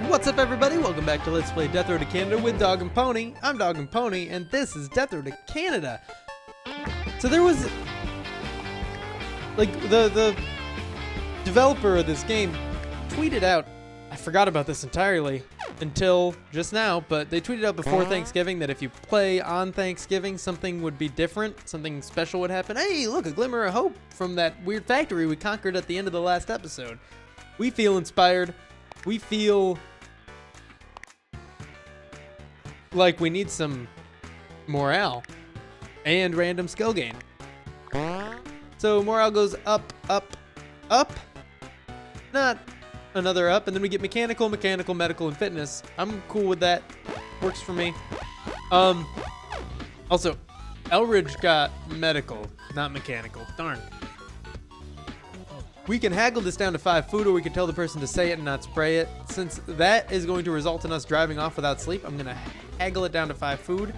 What's up, everybody? Welcome back to Let's Play Death Road to Canada with Dog and Pony. I'm Dog and Pony, and this is Death Road to Canada. So there was, like, the developer of this game tweeted out, I forgot about this entirely until just now, but they tweeted out before Thanksgiving that if you play on Thanksgiving, something would be different, something special would happen. Hey, look, a glimmer of hope from that weird factory we conquered at the end of the last episode. We feel inspired. We feel like we need some morale and random skill gain. So morale goes up, up, up. Not another up, and then we get mechanical, medical, and fitness. I'm cool with that. Works for me. Also, Elridge got medical, not mechanical. Darn. We can haggle this down to 5 food, or we can tell the person to say it and not spray it. Since that is going to result in us driving off without sleep, I'm going to haggle it down to 5 food.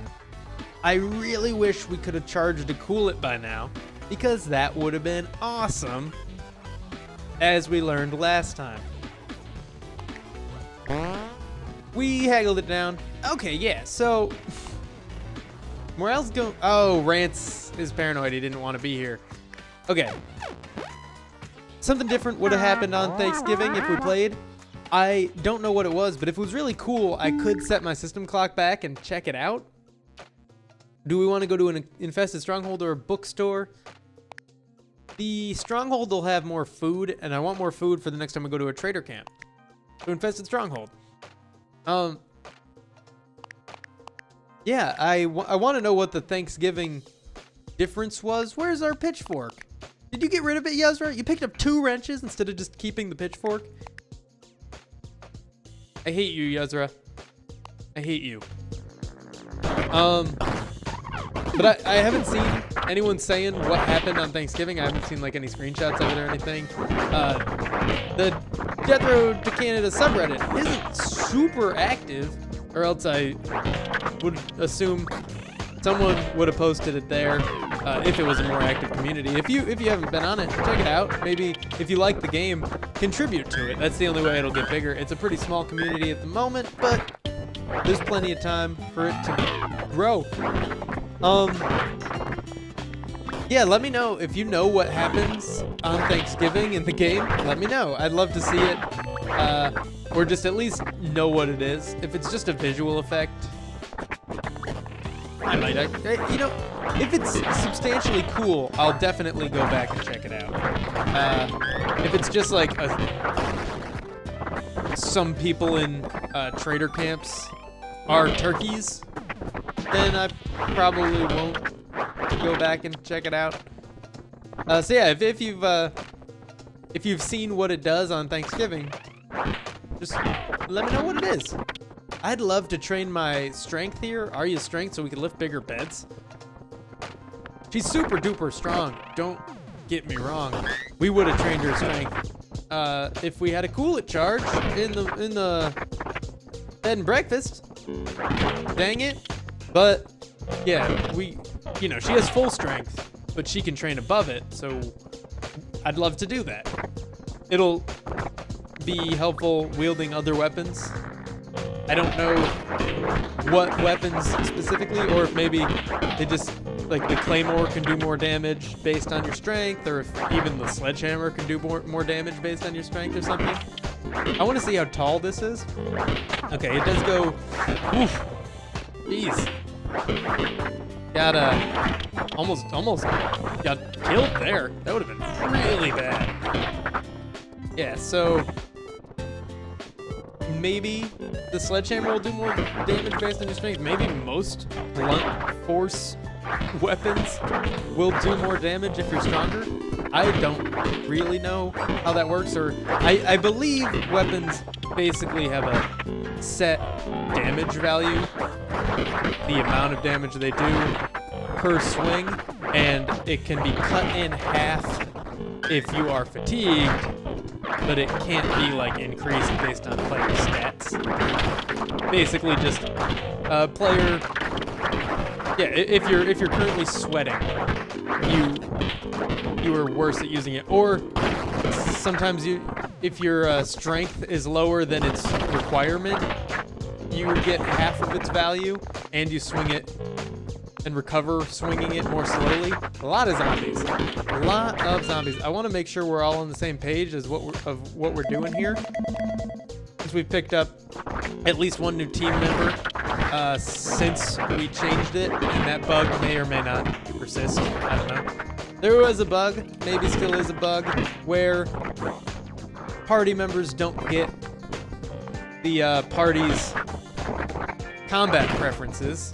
I really wish we could have charged to cool it by now, because that would have been awesome, as we learned last time. We haggled it down. Okay, yeah, so morale's going. Oh, Rance is paranoid. He didn't want to be here. Okay. Something different would have happened on Thanksgiving if we played. I don't know what it was, but if it was really cool, I could set my system clock back and check it out. Do we want to go to an infested stronghold or a bookstore? The stronghold will have more food, and I want more food for the next time we go to a trader camp. So infested stronghold. Yeah, I want to know what the Thanksgiving difference was. Where's our pitchfork? Did you get rid of it, Yezra? You picked up 2 wrenches instead of just keeping the pitchfork? I hate you, Yezra. I hate you. But I haven't seen anyone saying what happened on Thanksgiving. I haven't seen like any screenshots of it or anything. The Death Road to Canada subreddit isn't super active, or else I would assume someone would have posted it there if it was a more active community. If you haven't been on it, check it out. Maybe if you like the game, contribute to it. That's the only way it'll get bigger. It's a pretty small community at the moment, but there's plenty of time for it to grow. Yeah, let me know if you know what happens on Thanksgiving in the game. Let me know. I'd love to see it, or just at least know what it is. If it's just a visual effect, I might, you know, if it's substantially cool, I'll definitely go back and check it out. If it's just like some people in trader camps are turkeys, then I probably won't go back and check it out. So yeah, if you've seen what it does on Thanksgiving, just let me know what it is. I'd love to train my strength here, Arya's strength, so we can lift bigger beds. She's super duper strong, don't get me wrong. We would have trained her strength if we had a cool it charge in the bed and breakfast. Dang it. But yeah, you know, she has full strength, but she can train above it, so I'd love to do that. It'll be helpful wielding other weapons. I don't know what weapons specifically, or if maybe they just, like the claymore can do more damage based on your strength, or if even the sledgehammer can do more damage based on your strength or something. I want to see how tall this is. Okay, it does go, oof, jeez. Got almost got killed there. That would have been really bad. Yeah, so maybe the sledgehammer will do more damage based on your strength. Maybe most blunt force weapons will do more damage if you're stronger. I don't really know how that works, or I believe weapons basically have a set damage value, the amount of damage they do per swing, and it can be cut in half if you are fatigued, but it can't be like increased based on player stats. Basically just player, yeah, if you're currently sweating, you are worse at using it, or sometimes if your strength is lower than its requirement, you get half of its value, and you swing it and recover swinging it more slowly. A lot of zombies. A lot of zombies. I want to make sure we're all on the same page as what we're doing here. Since we've picked up at least one new team member since we changed it, and that bug may or may not persist. I don't know. There was a bug, maybe still is a bug, where party members don't get the party's combat preferences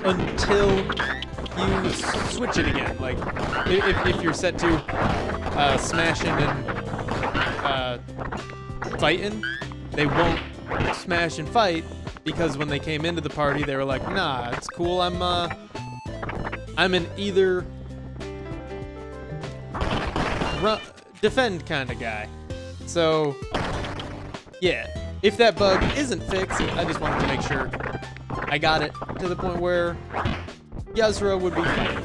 until you switch it again. Like, if you're set to smashing and fighting, they won't smash and fight, because when they came into the party, they were like, nah, it's cool, I'm an either defend kind of guy. So, yeah, if that bug isn't fixed, I just wanted to make sure I got it to the point where Yuzra would be fine.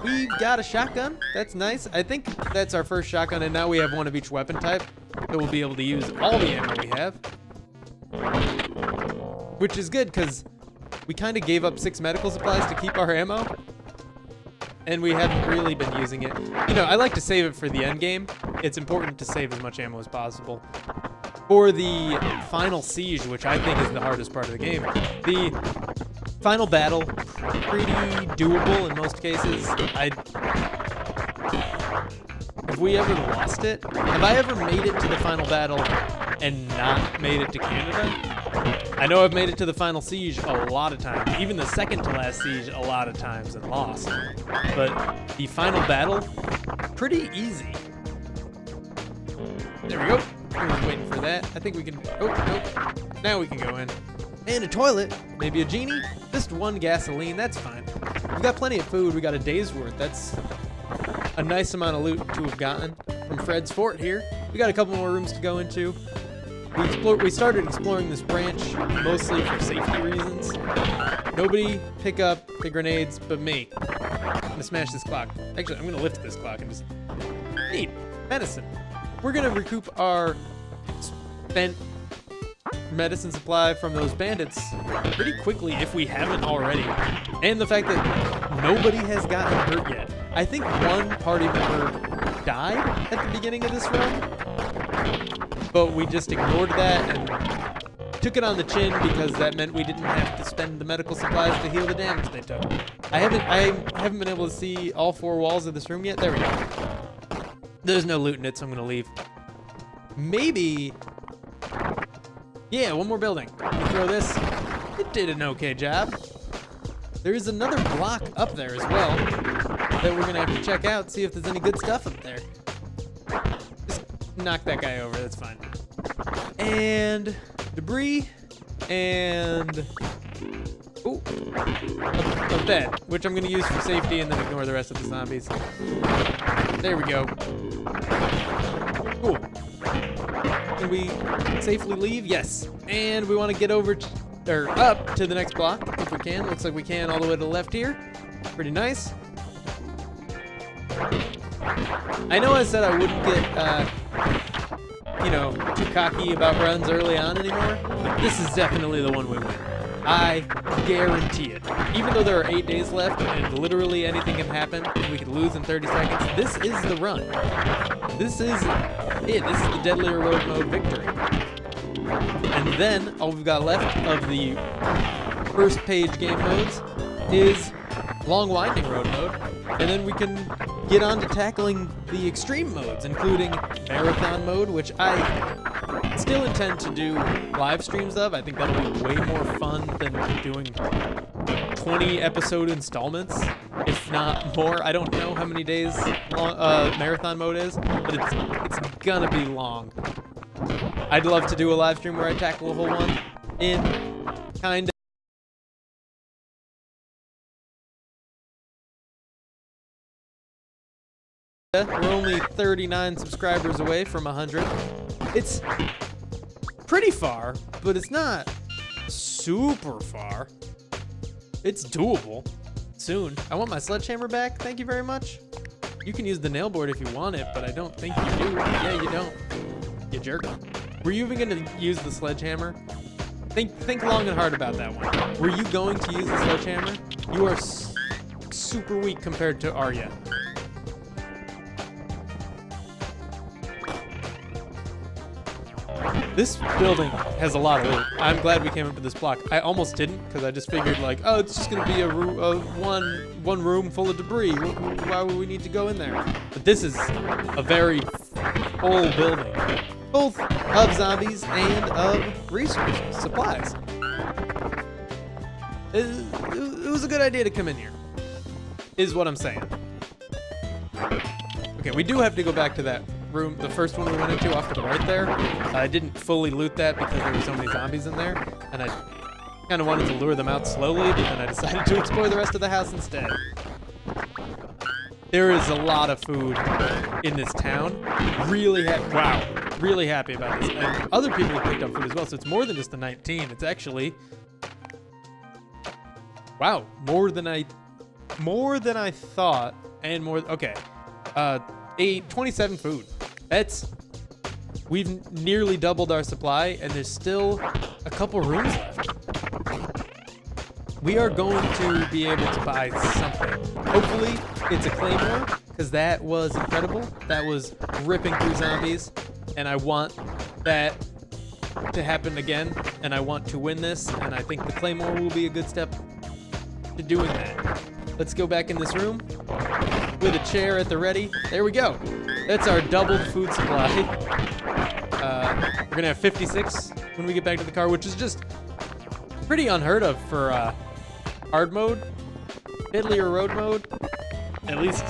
We've got a shotgun. That's nice. I think that's our first shotgun, and now we have one of each weapon type, so we'll be able to use all the ammo we have. Which is good, because we kind of gave up 6 medical supplies to keep our ammo, and we haven't really been using it. You know, I like to save it for the end game. It's important to save as much ammo as possible. For the final siege, which I think is the hardest part of the game, the final battle, pretty doable in most cases. Have we ever lost it? Have I ever made it to the final battle and not made it to Canada? I know I've made it to the final siege a lot of times, even the second to last siege a lot of times, and lost. But the final battle, pretty easy. There we go. I was waiting for that. I think we can, oh, nope. Now we can go in. And a toilet, maybe a genie, just 1 gasoline, that's fine. We got plenty of food, we got a day's worth. That's a nice amount of loot to have gotten from Fred's Fort here. We got a couple more rooms to go into. We started exploring this branch mostly for safety reasons. Nobody pick up the grenades but me. I'm gonna smash this clock. Actually, I'm gonna lift this clock and just... Neat. Medicine. We're gonna recoup our spent medicine supply from those bandits pretty quickly if we haven't already. And the fact that nobody has gotten hurt yet. I think one party member died at the beginning of this run, but we just ignored that and took it on the chin, because that meant we didn't have to spend the medical supplies to heal the damage they took. I haven't been able to see all 4 walls of this room yet. There we go. There's no loot in it, so I'm gonna leave. Maybe, yeah, one more building. We throw this. It did an okay job. There is another block up there as well that we're gonna have to check out, see if there's any good stuff up there. Just knock that guy over, that's fine. And debris, and ooh, a bed, which I'm gonna use for safety and then ignore the rest of the zombies. There we go. Cool. Can we safely leave? Yes. And we want to get over or up to the next block if we can. Looks like we can all the way to the left here. Pretty nice. I know I said I wouldn't get, you know, too cocky about runs early on anymore, but this is definitely the one we win. I guarantee it. Even though there are 8 days left and literally anything can happen and we could lose in 30 seconds, this is the run. This is it. This is the Deadlier Road mode victory. And then all we've got left of the first page game modes is Long Winding Road mode. And then we can get on to tackling the extreme modes, including Marathon mode, which I still intend to do live streams of. I think that'll be way more fun than doing 20 episode installments, if not more. I don't know how many days long, Marathon mode is, but it's gonna be long. I'd love to do a live stream where I tackle a whole one in kind of. We're only 39 subscribers away from 100. It's pretty far, but it's not super far. It's doable soon. I want my sledgehammer back. Thank you very much. You can use the nail board if you want it, but I don't think you do. Yeah, you don't. You jerk. Were you even gonna use the sledgehammer? Think long and hard about that one. Were you going to use the sledgehammer? You are super weak compared to Arya. This building has a lot of loot. I'm glad we came up to this block. I almost didn't, because I just figured like, oh, it's just gonna be one room full of debris. Why would we need to go in there? But this is a very full building, both of zombies and of resources, supplies. It was a good idea to come in here, is what I'm saying. Okay, we do have to go back to that room, the first one we went into off to the right there. I didn't fully loot that because there were so many zombies in there, and I kind of wanted to lure them out slowly, but then I decided to explore the rest of the house instead. There is a lot of food in this town. Really happy about this. And other people have picked up food as well, so it's more than just the 19. It's actually, wow, more than I thought, and more. Okay, 27 food. We've nearly doubled our supply, and there's still a couple rooms left. We are going to be able to buy something. Hopefully, it's a claymore, because that was incredible. That was ripping through zombies, and I want that to happen again, and I want to win this, and I think the claymore will be a good step to doing that. Let's go back in this room with a chair at the ready. There we go. That's our doubled food supply. We're gonna have 56 when we get back to the car, which is just pretty unheard of for hard mode, fiddly or road mode. At least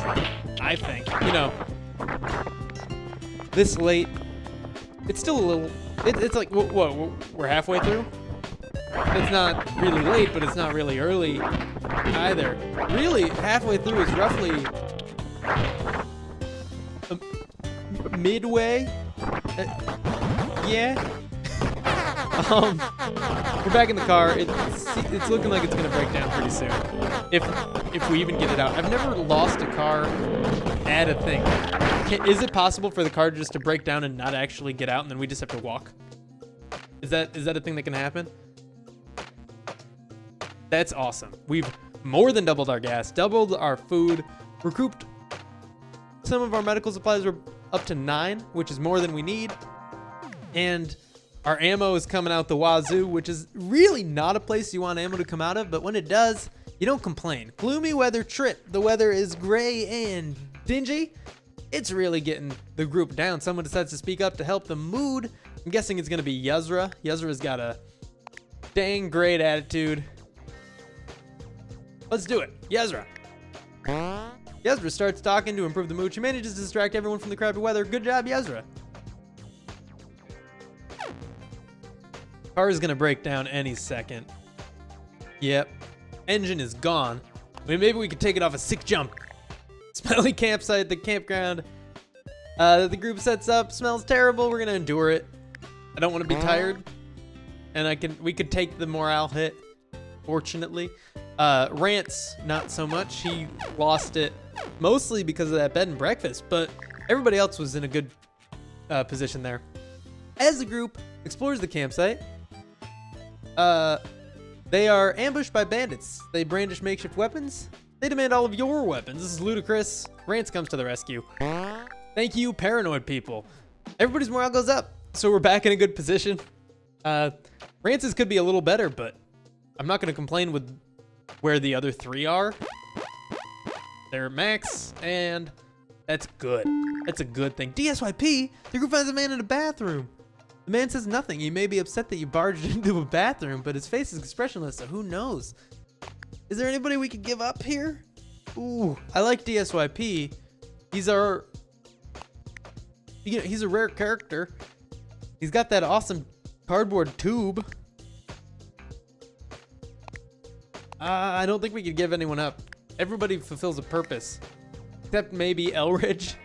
I think. You know, this late, it's still a little. It's like what? We're halfway through. It's not really late, but it's not really early either. Really, halfway through is roughly midway. Yeah. We're back in the car. It's looking like it's gonna break down pretty soon, if we even get it out. I've never lost a car at a thing. Is it possible for the car just to break down and not actually get out, and then we just have to walk? Is that a thing that can happen? That's awesome. We've more than doubled our gas, doubled our food, recouped some of our medical supplies. We're up to 9, which is more than we need. And our ammo is coming out the wazoo, which is really not a place you want ammo to come out of, but when it does, you don't complain. Gloomy weather trip. The weather is gray and dingy. It's really getting the group down. Someone decides to speak up to help the mood. I'm guessing it's gonna be Yuzra. Yuzra's got a dang great attitude. Let's do it. Yuzra. Yuzra starts talking to improve the mood. She manages to distract everyone from the crappy weather. Good job, Yuzra. Car is gonna break down any second. Yep. Engine is gone. I mean, maybe we could take it off a sick jump. Smelly campsite at the campground. The group sets up. Smells terrible. We're gonna endure it. I don't want to be tired, and we could take the morale hit. Fortunately, Rance not so much. He lost it mostly because of that bed and breakfast, but everybody else was in a good position there. As the group explores the campsite, they are ambushed by bandits. They brandish makeshift weapons. They demand all of your weapons. This is ludicrous. Rance comes to the rescue. Thank you, paranoid people. Everybody's morale goes up, so we're back in a good position. Rance's could be a little better, but I'm not going to complain with where the other 3 are. They're max, and that's good. That's a good thing. DSYP, the group finds a man in a bathroom. The man says nothing. He may be upset that you barged into a bathroom, but his face is expressionless, so who knows? Is there anybody we could give up here? Ooh, I like DSYP. He's a rare character. He's got that awesome cardboard tube. I don't think we could give anyone up. Everybody fulfills a purpose, except maybe Elridge.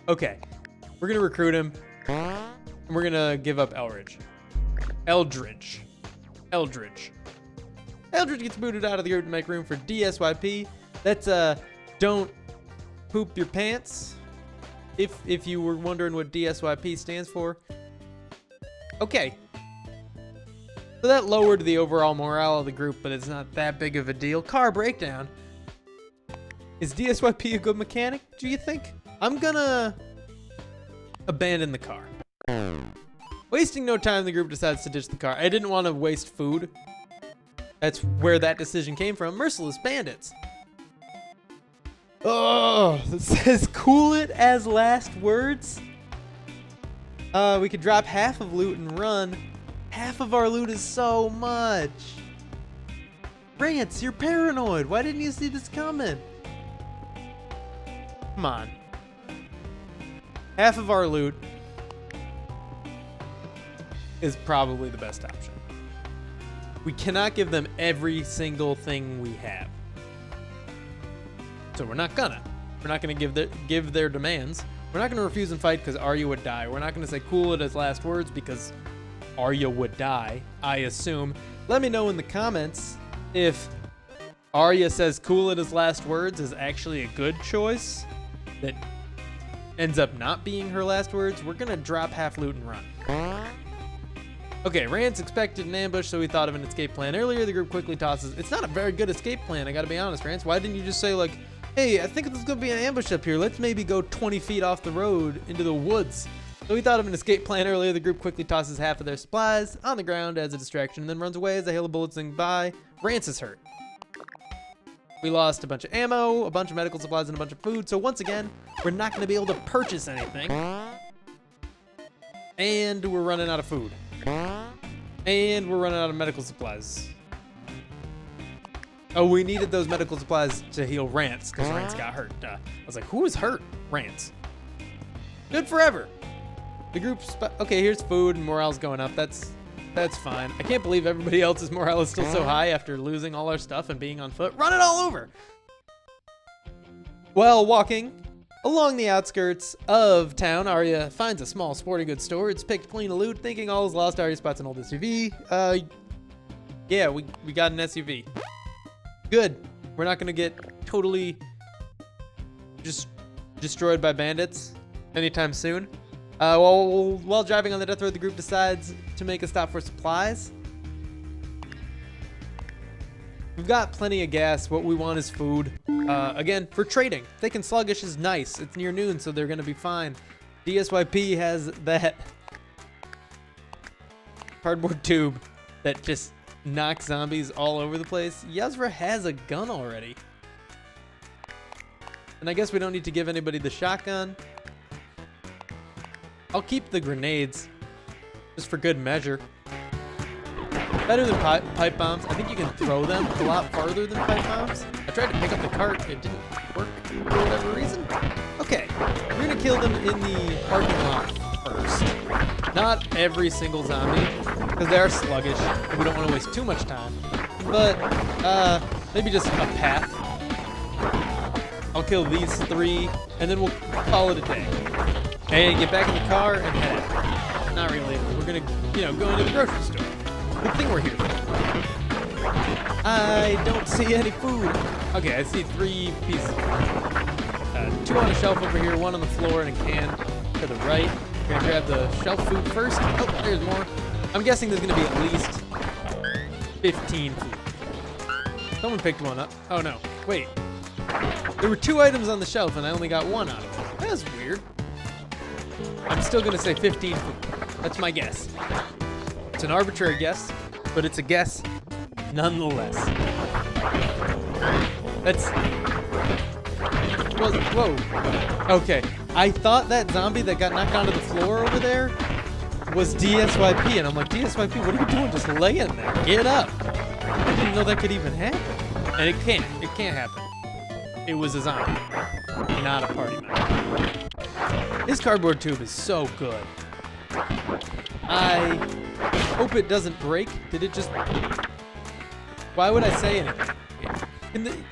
Okay, we're gonna recruit him, and we're gonna give up Eldridge. Eldridge gets booted out of the group to make room for DSYP. That's don't poop your pants. If you were wondering what DSYP stands for. Okay. So that lowered the overall morale of the group, but it's not that big of a deal. Car breakdown. Is DSYP a good mechanic, do you think? I'm gonna abandon the car. Wasting no time, the group decides to ditch the car. I didn't want to waste food. That's where that decision came from. Merciless Bandits. Oh, it says cool it as last words. We could drop half of loot and run. Half of our loot is so much. Rants, you're paranoid. Why didn't you see this coming? Come on. Half of our loot is probably the best option. We cannot give them every single thing we have. So we're not gonna. We're not gonna give their demands. We're not gonna refuse and fight because Arya would die. We're not gonna say cool it as last words because Arya would die, I assume. Let me know in the comments if Arya says cool it as last words is actually a good choice that ends up not being her last words. We're gonna drop half loot and run. Okay, Rance expected an ambush, so he thought of an escape plan. Earlier, the group quickly tosses. It's not a very good escape plan, I gotta be honest, Rance. Why didn't you just say, like, hey, I think there's gonna be an ambush up here. Let's maybe go 20 feet off the road into the woods. So he thought of an escape plan earlier. The group quickly tosses half of their supplies on the ground as a distraction and then runs away as a hail of bullets zing by. Rance is hurt. We lost a bunch of ammo, a bunch of medical supplies, and a bunch of food. So once again, we're not gonna be able to purchase anything. And we're running out of food. And we're running out of medical supplies. Oh, we needed those medical supplies to heal Rance because Rance got hurt. I was like, who is hurt? Rance. Good forever. The group's okay. Here's food and morale's going up. That's fine. I can't believe everybody else's morale is still so high after losing all our stuff and being on foot. Run it all over. While walking along the outskirts of town, Arya finds a small sporting goods store. It's picked clean of loot, thinking all is lost. Arya spots an old SUV. Yeah, we got an SUV. Good. We're not gonna get totally just destroyed by bandits anytime soon. While driving on the death road, the group decides to make a stop for supplies. We've got plenty of gas. What we want is food. Again, for trading. Thick and sluggish is nice. It's near noon, so they're gonna be fine. DSYP has that cardboard tube that just knocks zombies all over the place. Yazra has a gun already. And I guess we don't need to give anybody the shotgun. I'll keep the grenades, just for good measure. Better than pipe bombs. I think you can throw them a lot farther than pipe bombs. I tried to pick up the cart, it didn't work for whatever reason. Okay, we're gonna kill them in the parking lot first. Not every single zombie, because they are sluggish, and we don't want to waste too much time. But maybe just a path. I'll kill these 3, and then we'll call it a day. And get back in the car and head out. Not really. We're gonna, go into the grocery store. Good thing we're here. I don't see any food. Okay, I see 3 pieces. 2 on a shelf over here, 1 on the floor, and a can to the right. We're gonna grab the shelf food first. Oh, there's more. I'm guessing there's gonna be at least 15 food. Someone picked one up. Oh no, wait. There were 2 items on the shelf and I only got 1 out of it. That's weird. I'm still gonna say 15 food. That's my guess. It's an arbitrary guess, but it's a guess nonetheless. That's... Whoa. Okay. I thought that zombie that got knocked onto the floor over there was DSYP, and I'm like, DSYP, what are you doing just laying there? Get up. I didn't know that could even happen. And it can't happen. It was a zombie, not a party member. His cardboard tube is so good. I hope it doesn't break. Did it just... Why would I say anything?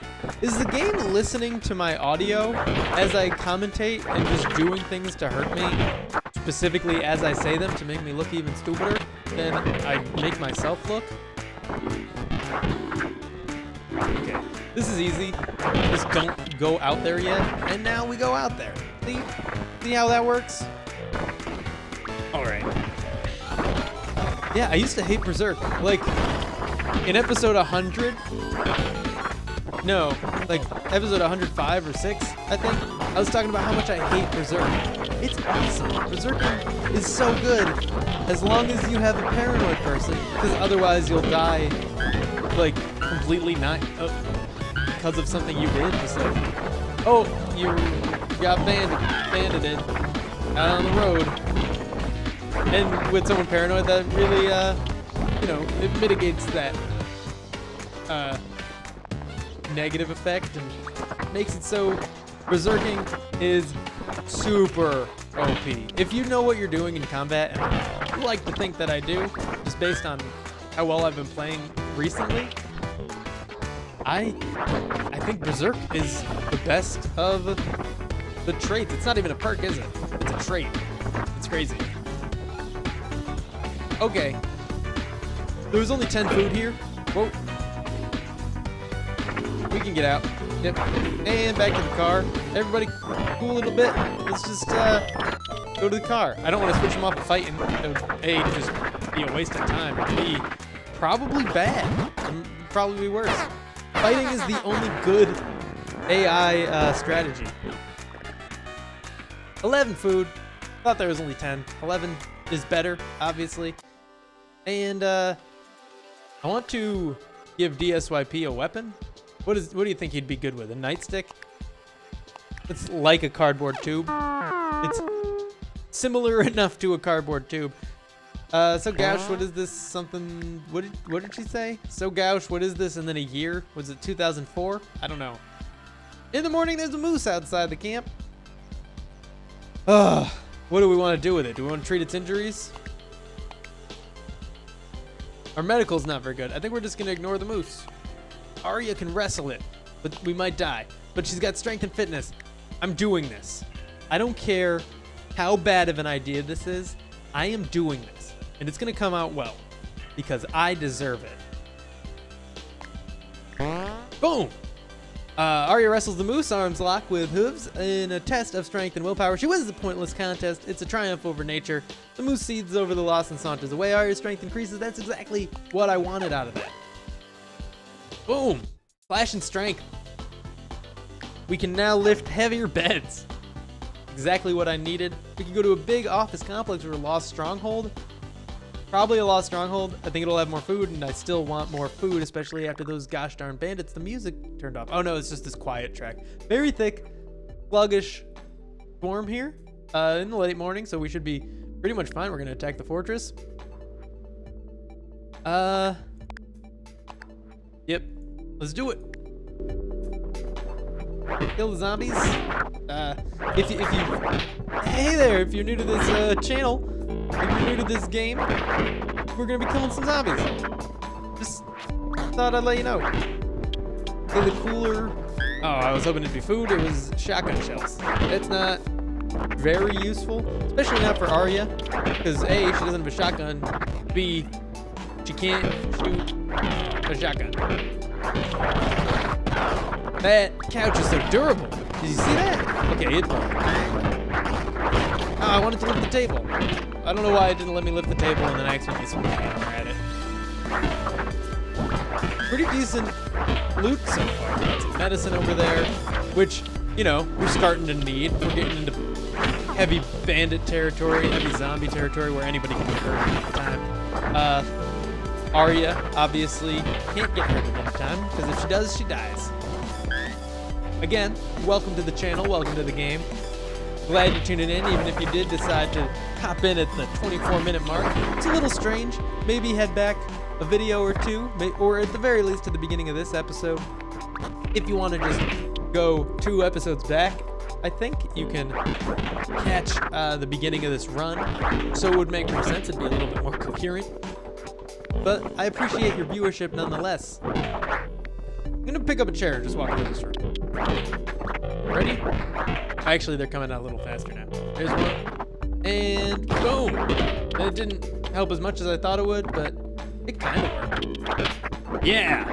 Is the game listening to my audio as I commentate and just doing things to hurt me, specifically as I say them to make me look even stupider than I make myself look? Okay, this is easy. Just don't go out there yet. And now we go out there. See how that works? All right. Yeah, I used to hate Berserk. Like, in episode 100, no, like episode 105 or 6, I think, I was talking about how much I hate Berserk. It's awesome. Berserk is so good as long as you have a paranoid person, because otherwise you'll die, like, completely not because of something you did. Just like, oh, you got bandited out on the road. And with someone paranoid, that really, you know, it mitigates that negative effect and makes it so berserking is super OP. If you know what you're doing in combat, and I like to think that I do, just based on how well I've been playing recently, I think Berserk is the best of the traits. It's not even a perk, is it? It's a trait. It's crazy. Okay. There was only 10 food here. Whoa. We can get out. Yep. And back to the car. Everybody cool a little bit. Let's just go to the car. I don't want to switch them off of fighting. It would, A, just be a waste of time. B, probably bad. And probably worse. Fighting is the only good AI strategy. 11 food. Thought there was only 10. 11 is better, obviously. And I want to give DSYP a weapon. What do you think he'd be good with? A nightstick? It's like a cardboard tube. It's similar enough to a cardboard tube. So Gauch, what is this? Something? What did she say? So Gauch, what is this? And then a year? Was it 2004? I don't know. In the morning, there's a moose outside the camp. What do we want to do with it? Do we want to treat its injuries? Our medical's not very good. I think we're just gonna ignore the moose. Arya can wrestle it, but we might die. But she's got strength and fitness. I'm doing this. I don't care how bad of an idea this is. I am doing this. And it's gonna come out well. Because I deserve it. Boom! Arya wrestles the moose, arms locked with hooves, in a test of strength and willpower. She wins the pointless contest. It's a triumph over nature. The moose seethes over the loss and saunters away. Arya's strength increases. That's exactly what I wanted out of that. Boom! Flash and strength. We can now lift heavier beds. Exactly what I needed. We can go to a big office complex or a lost stronghold. Probably a lost stronghold. I think it'll have more food, and I still want more food, especially after those gosh darn bandits. The music turned off. Oh no, it's just this quiet track. Very thick, sluggish storm here in the late morning, so we should be pretty much fine. We're gonna attack the fortress. Yep. Let's do it. Kill the zombies. If you hey there, if you're new to this channel, if you're new to this game, we're gonna be killing some zombies. Just thought I'd let you know. In the cooler. Oh, I was hoping it'd be food. It was shotgun shells. It's not very useful, especially not for Arya, because A, she doesn't have a shotgun. B, she can't shoot a shotgun. That couch is so durable. Did you see that? Okay, it broke. Oh, I wanted to lift the table. I don't know why it didn't let me lift the table, and then I accidentally swung the hammer at it. Pretty decent loot so far. Got some medicine over there, which, you know, we're starting to need. We're getting into heavy bandit territory, heavy zombie territory where anybody can get hurt at any time. Arya, obviously, can't get hurt at any time, because if she does, she dies. Again, welcome to the channel, welcome to the game. Glad you're tuning in, even if you did decide to hop in at the 24-minute mark. It's a little strange. Maybe head back a video or two, or at the very least to the beginning of this episode. If you want to just go 2 episodes back, I think you can catch the beginning of this run, so it would make more sense. It'd be a little bit more coherent. But I appreciate your viewership nonetheless. I'm gonna pick up a chair and just walk through this room. Ready? Actually, they're coming out a little faster now. There's one. And boom! It didn't help as much as I thought it would, but it kind of worked. Yeah!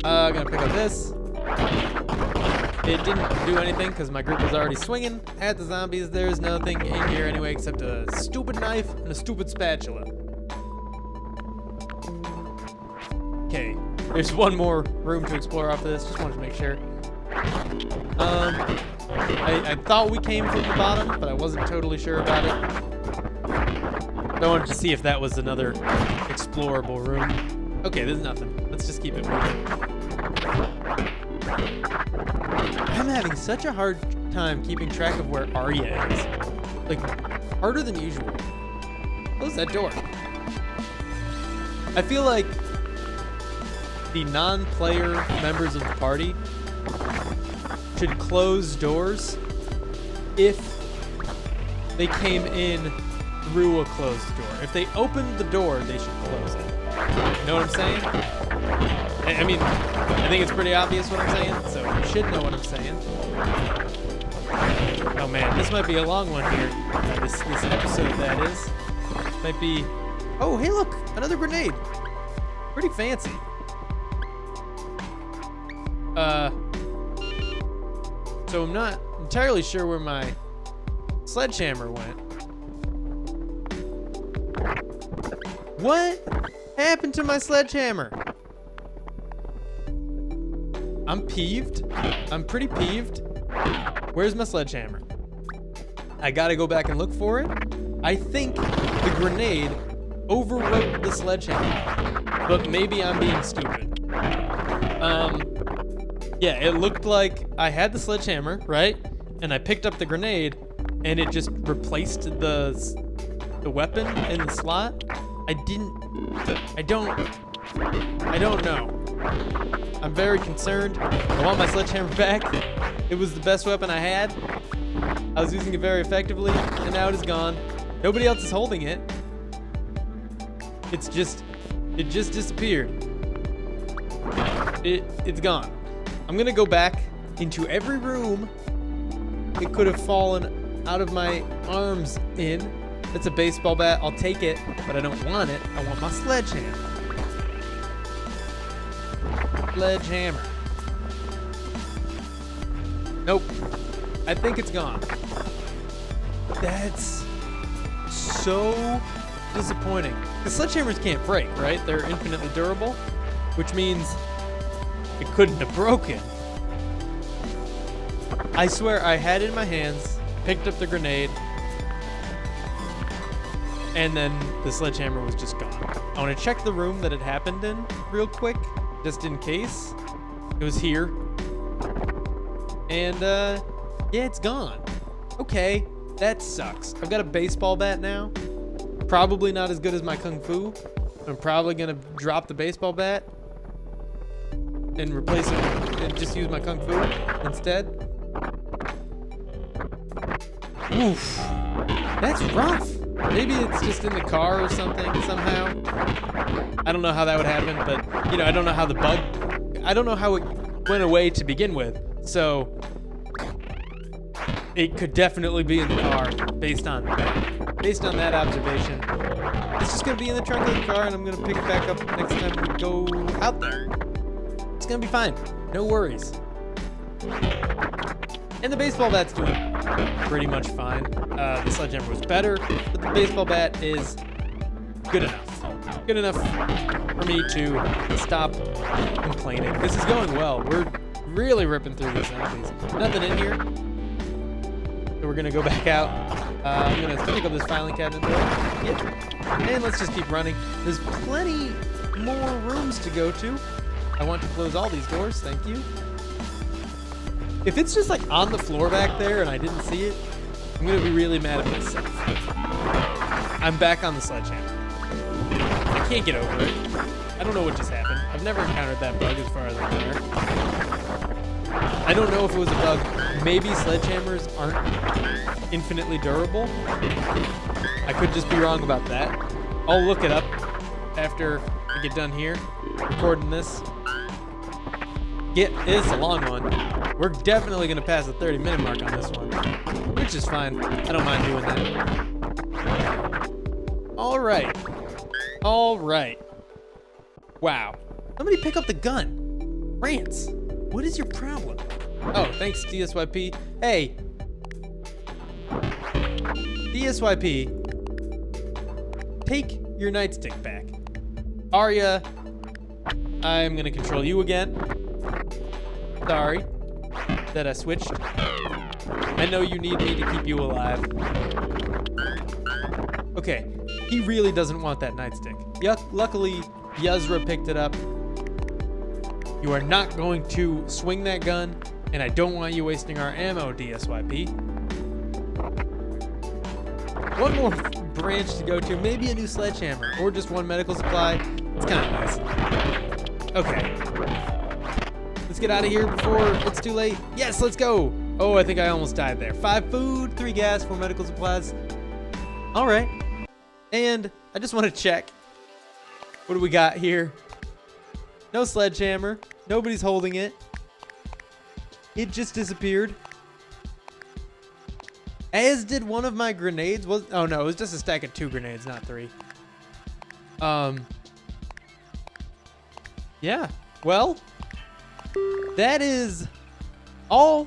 Gonna pick up this. It didn't do anything because my group was already swinging at the zombies. There's nothing in here anyway except a stupid knife and a stupid spatula. Okay, there's one more room to explore after this. Just wanted to make sure. I thought we came from the bottom, but I wasn't totally sure about it. I wanted to see if that was another explorable room. Okay, there's nothing. Let's just keep it moving. I'm having such a hard time keeping track of where Arya is. Like, harder than usual. Close that door. I feel like the non-player members of the party should close doors if they came in through a closed door. If they opened the door, they should close it. You know what I'm saying? I mean, I think it's pretty obvious what I'm saying, so you should know what I'm saying. Oh man, this might be a long one here. This episode, that is. Might be... Oh, hey look! Another grenade! Pretty fancy. So I'm not entirely sure where my sledgehammer went. What happened to my sledgehammer? I'm peeved. I'm pretty peeved. Where's my sledgehammer? I gotta go back and look for it. I think the grenade overwrote the sledgehammer, but maybe I'm being stupid. Yeah, it looked like I had the sledgehammer, right? And I picked up the grenade, and it just replaced the weapon in the slot. I don't know. I'm very concerned. I want my sledgehammer back. It was the best weapon I had. I was using it very effectively, and now it is gone. Nobody else is holding it. It just disappeared. It's gone. I'm gonna go back into every room it could have fallen out of my arms in. That's a baseball bat. I'll take it, but I don't want it. I want my sledgehammer. Sledgehammer. Nope. I think it's gone. That's so disappointing. The sledgehammers can't break, right? They're infinitely durable, which means it couldn't have broken. I swear I had it in my hands, picked up the grenade, and then the sledgehammer was just gone. I want to check the room that it happened in real quick, just in case. It was here. And, yeah, it's gone. Okay, that sucks. I've got a baseball bat now. Probably not as good as my Kung Fu. I'm probably going to drop the baseball bat and replace it and just use my Kung Fu instead. Oof. That's rough. Maybe it's just in the car or something somehow. I don't know how that would happen, but, you know, I don't know how it went away to begin with. So it could definitely be in the car based on that observation. It's just gonna be in the trunk of the car, and I'm gonna pick it back up next time we go out there. It's gonna be fine. No worries. And the baseball bat's doing pretty much fine. The sledgehammer was better, but the baseball bat is good enough. Good enough for me to stop complaining. This is going well. We're really ripping through these zombies. Nothing in here. So we're gonna go back out. I'm gonna pick up this filing cabinet door. Yep. And let's just keep running. There's plenty more rooms to go to. I want to close all these doors, thank you. If it's just like on the floor back there and I didn't see it, I'm gonna be really mad at myself. I'm back on the sledgehammer. I can't get over it. I don't know what just happened. I've never encountered that bug as far as I'm aware. I don't know if it was a bug. Maybe sledgehammers aren't infinitely durable. I could just be wrong about that. I'll look it up after I get done here, recording this. It is a long one. We're definitely gonna pass the 30-minute mark on this one, which is fine. I don't mind doing that. All right. Wow. Somebody pick up the gun. Rants, what is your problem? Oh, thanks, DSYP. Hey. DSYP, take your nightstick back. Arya, I'm gonna control you again. Sorry that I switched. I know you need me to keep you alive. Okay, he really doesn't want that nightstick. Luckily, Yuzra picked it up. You are not going to swing that gun, and I don't want you wasting our ammo, DSYP. One more branch to go to, maybe a new sledgehammer, or just one medical supply. It's kind of nice. Okay. Let's get out of here before it's too late. Yes, let's go. Oh, I think I almost died there. 5 food, 3 gas, 4 medical supplies. All right. And I just want to check. What do we got here? No sledgehammer. Nobody's holding it. It just disappeared. As did one of my grenades. Oh no, it was just a stack of 2 grenades, not 3. Yeah. Well, that is all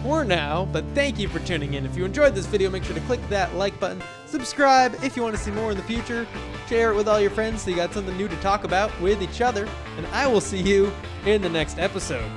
for now, but thank you for tuning in. If you enjoyed this video, make sure to click that like button. Subscribe if you want to see more in the future. Share it with all your friends so you got something new to talk about with each other. And I will see you in the next episode.